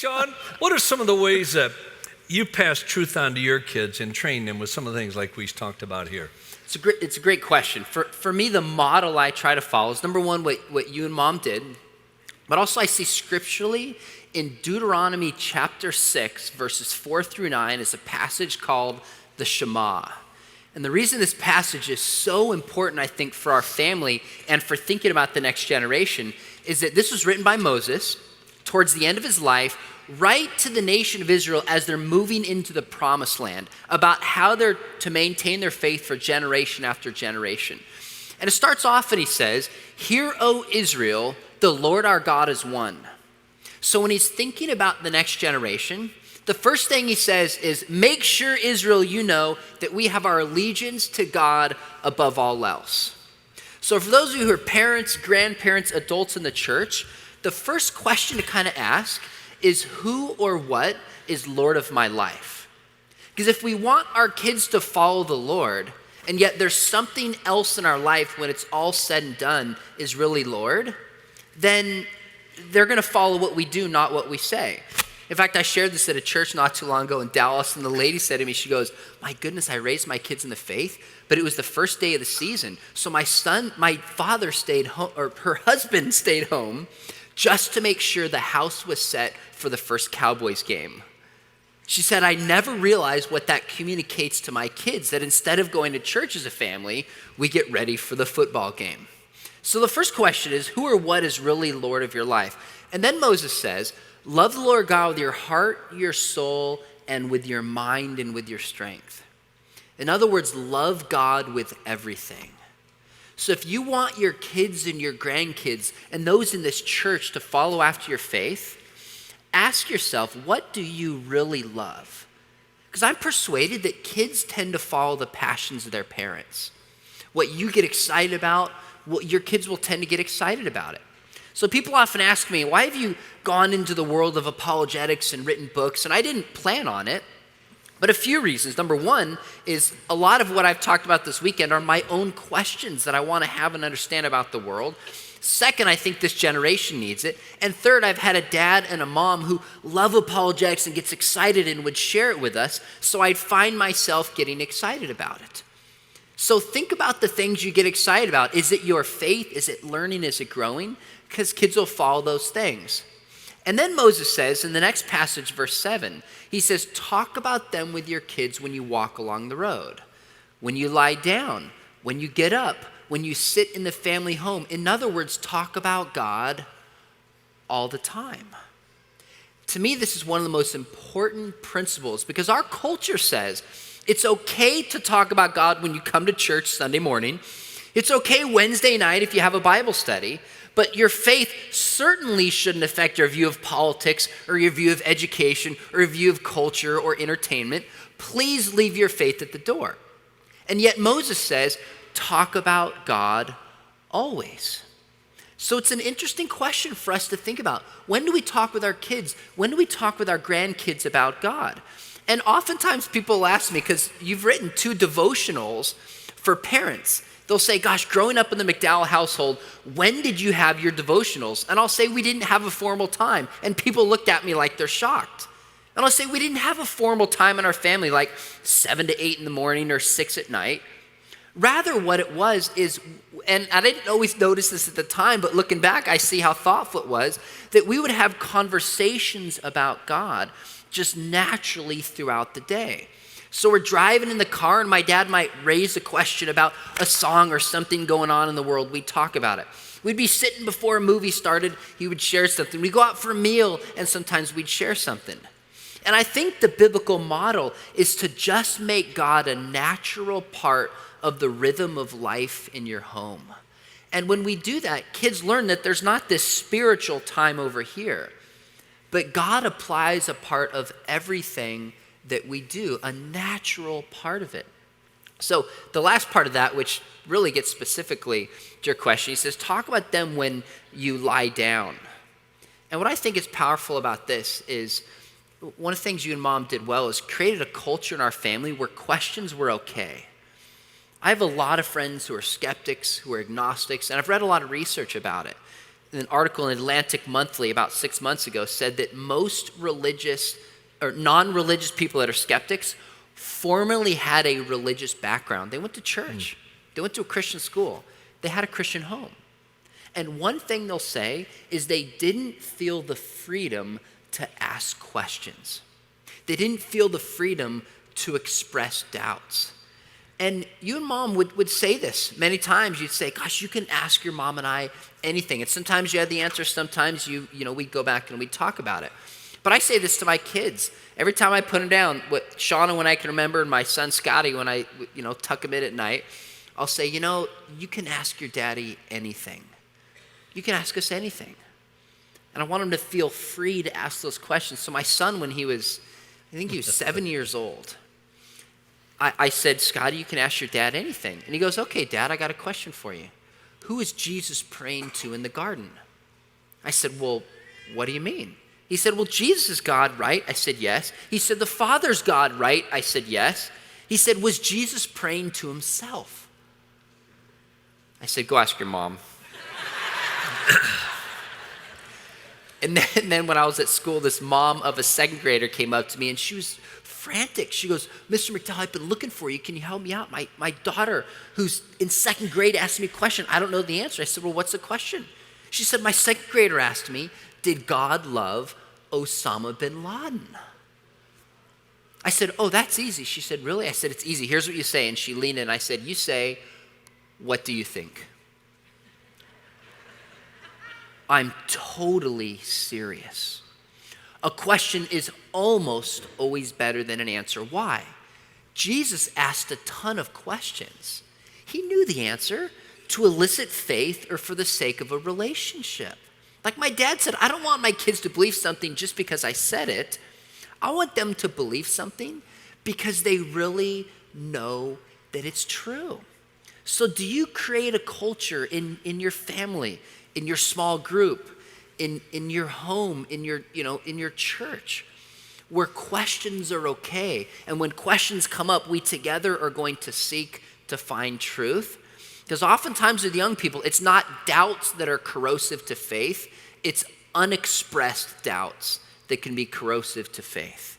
Sean, what are some of the ways that you pass truth on to your kids and train them with some of the things like we talked about here? It's a great question. For me, the model I try to follow is number one, what you and Mom did, but also I see scripturally in Deuteronomy chapter 6, verses 4 through 9 is a passage called the Shema. And the reason this passage is so important, I think, for our family and for thinking about the next generation is that this was written by Moses towards the end of his life, right to the nation of Israel as they're moving into the promised land, about how they're to maintain their faith for generation after generation. And it starts off and he says, "Hear, O Israel, the Lord our God is one." So when he's thinking about the next generation, the first thing he says is, make sure, Israel, you know that we have our allegiance to God above all else. So for those of you who are parents, grandparents, adults in the church, the first question to kind of ask is who or what is Lord of my life? Because if we want our kids to follow the Lord, and yet there's something else in our life when it's all said and done is really Lord, then they're going to follow what we do, not what we say. In fact, I shared this at a church not too long ago in Dallas, and the lady said to me, she goes, "My goodness, I raised my kids in the faith, but it was the first day of the season. So my father stayed home, or her husband stayed home just to make sure the house was set for the first Cowboys game." She said, "I never realized what that communicates to my kids, that instead of going to church as a family, we get ready for the football game." So the first question is, who or what is really Lord of your life? And then Moses says, love the Lord God with your heart, your soul, and with your mind and with your strength. In other words, love God with everything. So if you want your kids and your grandkids and those in this church to follow after your faith, ask yourself, what do you really love? Because I'm persuaded that kids tend to follow the passions of their parents. What you get excited about, what your kids will tend to get excited about it. So people often ask me, why have you gone into the world of apologetics and written books? And I didn't plan on it, but a few reasons. Number one is a lot of what I've talked about this weekend are my own questions that I want to have and understand about the world. Second, I think this generation needs it. And third, I've had a dad and a mom who love apologetics and gets excited and would share it with us, so I'd find myself getting excited about it. So think about the things you get excited about. Is it your faith? Is it learning? Is it growing? Because kids will follow those things. And then Moses says in the next passage, verse 7, he says, talk about them with your kids when you walk along the road, when you lie down, when you get up, when you sit in the family home. In other words, talk about God all the time. To me, this is one of the most important principles because our culture says it's okay to talk about God when you come to church Sunday morning. It's okay Wednesday night if you have a Bible study, but your faith certainly shouldn't affect your view of politics or your view of education or your view of culture or entertainment. Please leave your faith at the door. And yet Moses says, talk about God always. So it's an interesting question for us to think about. When do we talk with our kids? When do we talk with our grandkids about God? And oftentimes people ask me, because you've written 2 devotionals for parents. They'll say, gosh, growing up in the McDowell household, when did you have your devotionals? And I'll say, we didn't have a formal time. And people looked at me like they're shocked. And I'll say, we didn't have a formal time in our family, like 7 to 8 in the morning or 6 at night. Rather, what it was is, and I didn't always notice this at the time, but looking back, I see how thoughtful it was, that we would have conversations about God just naturally throughout the day. So we're driving in the car and my dad might raise a question about a song or something going on in the world. We'd talk about it. We'd be sitting before a movie started. He would share something. We'd go out for a meal and sometimes we'd share something. And I think the biblical model is to just make God a natural part of the rhythm of life in your home. And when we do that, kids learn that there's not this spiritual time over here, but God applies a part of everything that we do, a natural part of it. So the last part of that, which really gets specifically to your question, he says, talk about them when you lie down. And what I think is powerful about this is one of the things you and Mom did well is created a culture in our family where questions were okay. I have a lot of friends who are skeptics, who are agnostics, and I've read a lot of research about it. an article in Atlantic Monthly about 6 months ago said that most religious or non-religious people that are skeptics formerly had a religious background. They went to church. They went to a Christian school. They had a Christian home. And one thing they'll say is they didn't feel the freedom to ask questions. They didn't feel the freedom to express doubts. And you and Mom would say this many times. You'd say, gosh, you can ask your mom and I anything. And sometimes you had the answer. Sometimes we'd go back and we'd talk about it. But I say this to my kids. Every time I put them down, what Shauna, when I can remember, and my son Scotty, when I tuck him in at night, I'll say, you can ask your daddy anything. You can ask us anything. And I want him to feel free to ask those questions. So my son, when he was 7 years old, I said, Scotty, you can ask your dad anything. And he goes, okay, Dad, I got a question for you. Who is Jesus praying to in the garden? I said, well, what do you mean? He said, well, Jesus is God, right? I said, yes. He said, the Father's God, right? I said, yes. He said, was Jesus praying to himself? I said, go ask your mom. And then when I was at school, this mom of a second grader came up to me and she was frantic. She goes, Mr. McDowell, I've been looking for you. Can you help me out? My daughter, who's in second grade, asked me a question. I don't know the answer. I said, well, what's the question? She said, my second grader asked me, did God love Osama bin Laden? I said, oh, that's easy. She said, really? I said, it's easy. Here's what you say. And she leaned in. I said, you say, what do you think? I'm totally serious. A question is almost always better than an answer. Why? Jesus asked a ton of questions. He knew the answer: to elicit faith or for the sake of a relationship. Like my dad said, I don't want my kids to believe something just because I said it. I want them to believe something because they really know that it's true. So do you create a culture in your family, in your small group, in your home, in your church, where questions are okay? And when questions come up, we together are going to seek to find truth. Because oftentimes with young people, it's not doubts that are corrosive to faith, it's unexpressed doubts that can be corrosive to faith.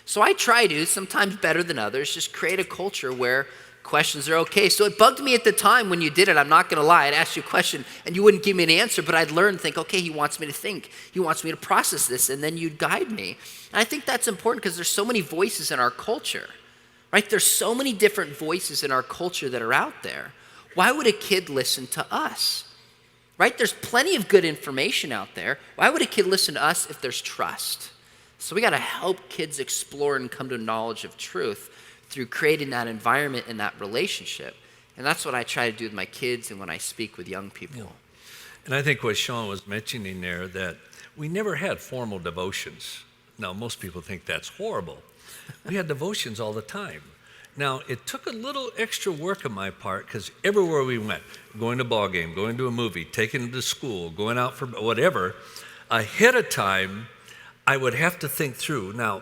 So I try to, sometimes better than others, just create a culture where questions are okay. So it bugged me at the time when you did it. I'm not going to lie. I'd ask you a question and you wouldn't give me an answer, but I'd learn and think, okay, he wants me to think. He wants me to process this, and then you'd guide me. And I think that's important because there's so many voices in our culture, right? There's so many different voices in our culture that are out there. Why would a kid listen to us, right? There's plenty of good information out there. Why would a kid listen to us if there's trust? So we got to help kids explore and come to knowledge of truth through creating that environment and that relationship. And that's what I try to do with my kids and when I speak with young people. Yeah. And I think what Sean was mentioning there, that we never had formal devotions. Now, most people think that's horrible. We had devotions all the time. Now, it took a little extra work on my part because everywhere we went, going to a ball game, going to a movie, taking them to school, going out for whatever, ahead of time, I would have to think through. Now,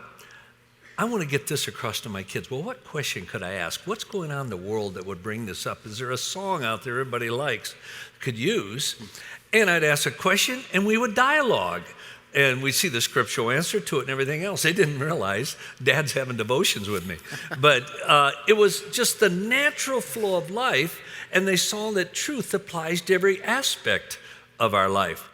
I want to get this across to my kids. Well, what question could I ask? What's going on in the world that would bring this up? Is there a song out there everybody likes, could use? And I'd ask a question, and we would dialogue. And we'd see the scriptural answer to it and everything else. They didn't realize Dad's having devotions with me. But it was just the natural flow of life, and they saw that truth applies to every aspect of our life.